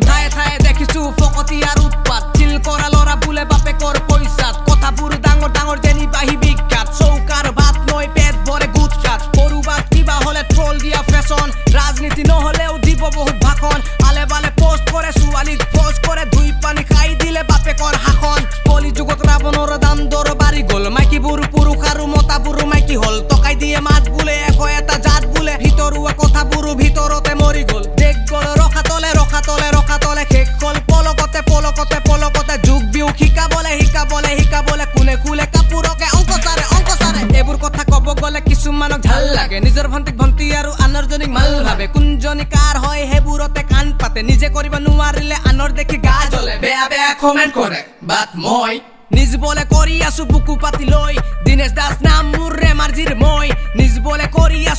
ঠায়ে ঠায়ে দেখিছো ফকতি আর উৎপাত চিল করা লরা বুলে বাপে কর পয়সাত কথা বুড়ো ডাঙর ডাঙর জেনি বাহি বিখ্যাত চৌকার ভাত নয় পেট ভরে গুটকাত করুবাত কিবা হলে ট্রল দিয়া ফ্যাশন রাজনীতি নহলেও দিব বহুত ভাষণ আলে বালে পোস্ট করে সুয়ালিক পোস্ট করে দুই পানি খাই দিলে বাপে কর হাখন কলি যুগত রাবণর দাম দর বাড়ি গল মাইকি বুড়ো পুরুষ আর মতা বুড়ো মাইকি হল টকাই দিয়ে মাছ বুলে এক এটা জাত বুলে ভিতরুয়া কথা বুড়ো ভিতরতে মরি গল দেখ গল রখা তলে শেষ কল পলকতে পলকতে পলকতে যুগ বিউ শিকা বলে কোনে খুলে কাপোৰকে অংক চাৰে এইবোৰ কথা কব গলে কিছুমানক ঝাল লাগে নিজৰ ভন্টি আৰু আনৰ জনীক মাল ভাবে কোনজনী কাৰ হয় সেইবোৰতে কাণ পাতে নিজে কৰিব নোৱাৰিলে আনৰ দেখি গা জ্বলে বেয়া বেয়া কমেন্ট কৰে বাট মই নিজ বলে কৰি আছো বুকু পাতি লৈ দিনেশ দাস নাম মোৰ ৰে মাৰ্জিৰ মই নিজ বলে কৰি আছো